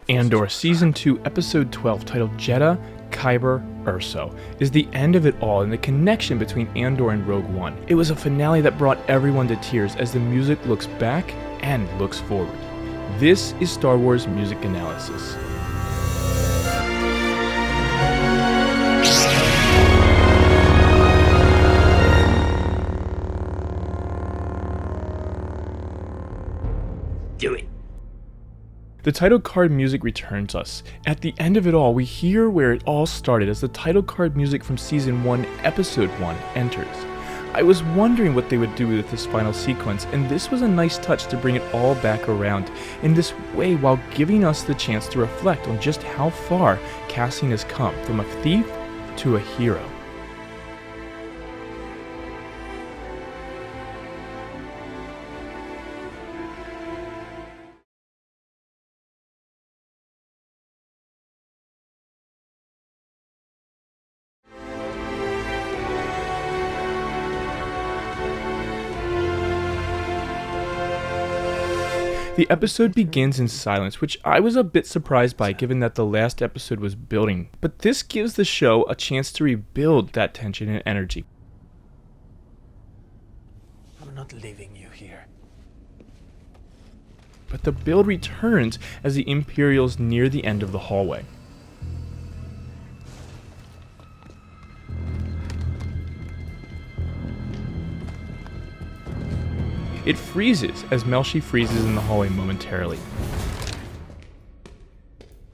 Andor Season 2, Episode 12, titled Jedha, Kyber, Urso, is the end of it all and the connection between Andor and Rogue One. It was a finale that brought everyone to tears as the music looks back and looks forward. This is Star Wars Music Analysis. Do it. The title card music returns us. At the end of it all, we hear where it all started as the title card music from Season 1, Episode 1 enters. I was wondering what they would do with this final sequence, and this was a nice touch to bring it all back around in this way while giving us the chance to reflect on just how far Cassian has come from a thief to a hero. The episode begins in silence, which I was a bit surprised by given that the last episode was building, but this gives the show a chance to rebuild that tension and energy. I'm not leaving you here. But the build returns as the Imperials near the end of the hallway. It freezes as Melshi freezes in the hallway momentarily.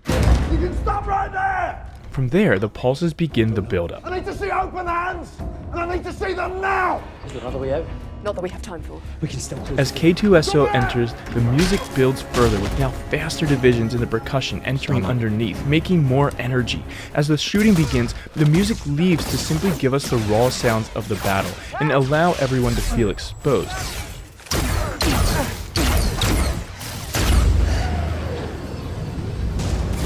You can stop right there! From there, the pulses begin the build-up. I need to see open hands! And I need to see them now! Is there another way out? Not that we have time for. We can still do As K2SO enters, the music builds further with now faster divisions in the percussion entering underneath, making more energy. As the shooting begins, the music leaves to simply give us the raw sounds of the battle and allow everyone to feel exposed.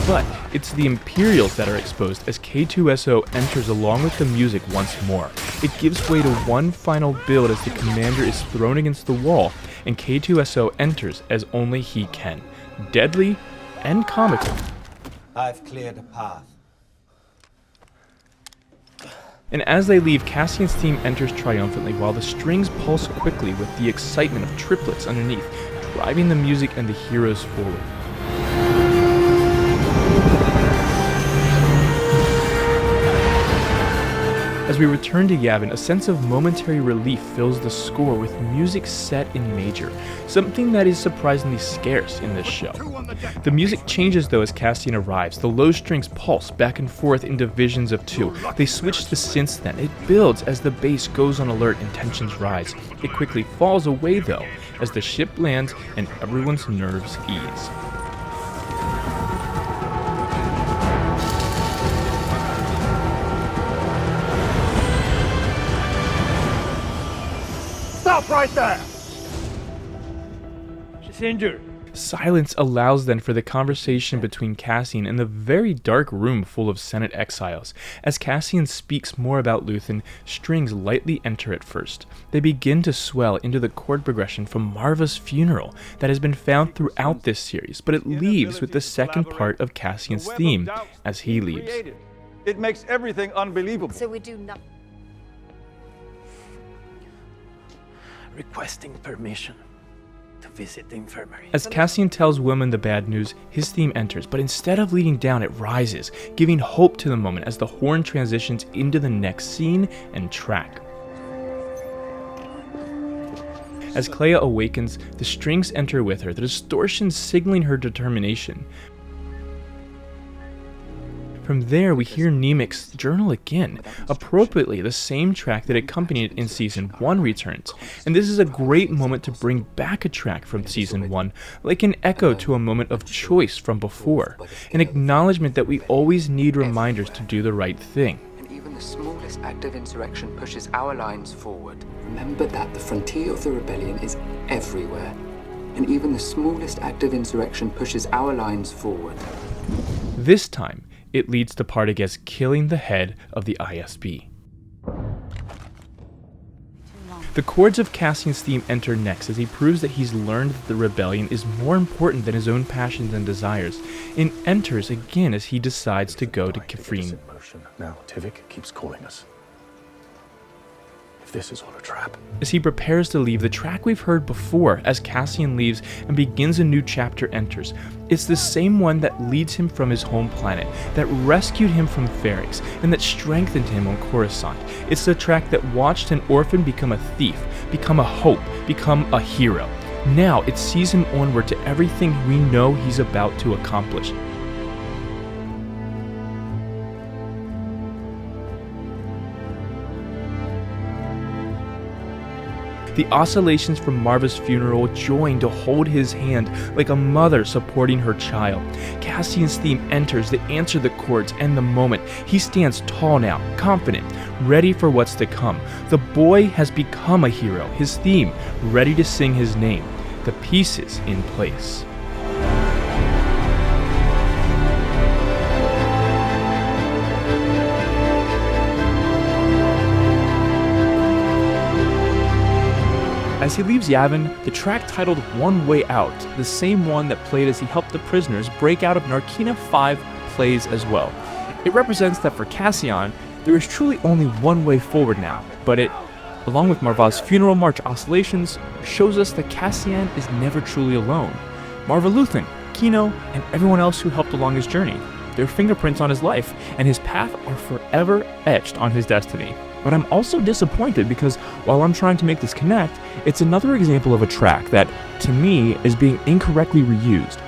But it's the Imperials that are exposed as K2SO enters along with the music once more. It gives way to one final build as the commander is thrown against the wall, and K2SO enters as only he can. Deadly and comical. I've cleared a path. And as they leave, Cassian's theme enters triumphantly while the strings pulse quickly with the excitement of triplets underneath, driving the music and the heroes forward. As we return to Yavin, a sense of momentary relief fills the score with music set in major, something that is surprisingly scarce in this show. The music changes though as Cassian arrives. The low strings pulse back and forth in divisions of two. They switch to synths then. It builds as the bass goes on alert and tensions rise. It quickly falls away though as the ship lands and everyone's nerves ease. Stop right there! She's injured. Silence allows then for the conversation between Cassian and the very dark room full of Senate exiles. As Cassian speaks more about Luthen, strings lightly enter at first. They begin to swell into the chord progression from Marva's funeral that has been found throughout this series, but it leaves with the second part of Cassian's theme as he leaves. It makes everything unbelievable. So we do nothing. Requesting permission to visit the infirmary. As Cassian tells women the bad news, his theme enters, but instead of leading down, it rises, giving hope to the moment as the horn transitions into the next scene and track. As Kleia awakens, the strings enter with her, the distortion signaling her determination. From there, we hear Nemik's journal again. Appropriately, the same track that accompanied it in Season 1 returns. And this is a great moment to bring back a track from Season 1, like an echo to a moment of choice from before. An acknowledgement that we always need reminders to do the right thing. And even the smallest act of insurrection pushes our lines forward. Remember that the frontier of the rebellion is everywhere. And even the smallest act of insurrection pushes our lines forward. This time, it leads to Partagas killing the head of the ISB. The chords of Cassian's theme enter next as he proves that he's learned that the rebellion is more important than his own passions and desires, and enters again as he decides to go to Kafrene. Now Tivik keeps calling us. If this is all a trap. As he prepares to leave, the track we've heard before as Cassian leaves and begins a new chapter enters. It's the same one that leads him from his home planet, that rescued him from Ferrix, and that strengthened him on Coruscant. It's the track that watched an orphan become a thief, become a hope, become a hero. Now it sees him onward to everything we know he's about to accomplish. The oscillations from Marva's funeral join to hold his hand like a mother supporting her child. Cassian's theme enters to answer the chords and the moment. He stands tall now, confident, ready for what's to come. The boy has become a hero, his theme, ready to sing his name. The pieces in place. As he leaves Yavin, the track titled One Way Out, the same one that played as he helped the prisoners break out of Narkina 5, plays as well. It represents that for Cassian, there is truly only one way forward now, but it, along with Marva's funeral march oscillations, shows us that Cassian is never truly alone. Marva Luthen, Kino, and everyone else who helped along his journey, their fingerprints on his life and his path are forever etched on his destiny. But I'm also disappointed because while I'm trying to make this connect, it's another example of a track that, to me, is being incorrectly reused.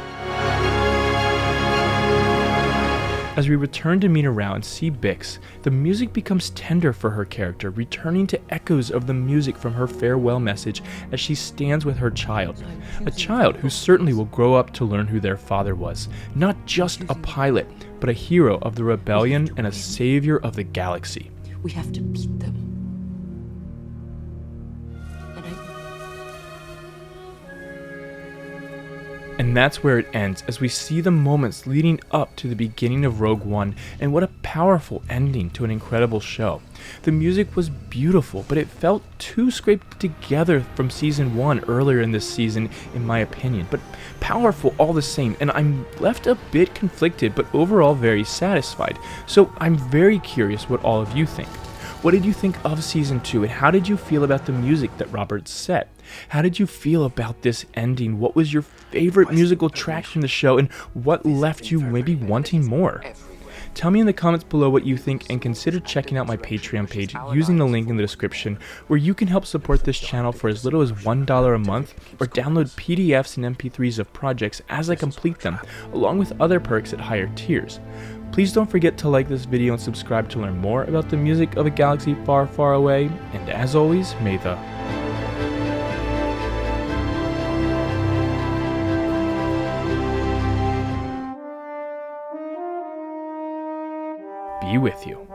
As we return to meet Rao and see Bix, the music becomes tender for her character, returning to echoes of the music from her farewell message as she stands with her child. A child who certainly will grow up to learn who their father was. Not just a pilot, but a hero of the rebellion and a savior of the galaxy. We have to beat them. And that's where it ends, as we see the moments leading up to the beginning of Rogue One, and what a powerful ending to an incredible show. The music was beautiful, but it felt too scraped together from Season 1 earlier in this season, in my opinion, but powerful all the same, and I'm left a bit conflicted, but overall very satisfied. So I'm very curious what all of you think. What did you think of Season 2, and how did you feel about the music that Robert set? How did you feel about this ending? What was your favorite musical track from the show, and what left you maybe wanting more? Tell me in the comments below what you think, and consider checking out my Patreon page using the link in the description, where you can help support this channel for as little as $1 a month, or download PDFs and MP3s of projects as I complete them, along with other perks at higher tiers. Please don't forget to like this video and subscribe to learn more about the music of a galaxy far, far away, and as always, may the be with you.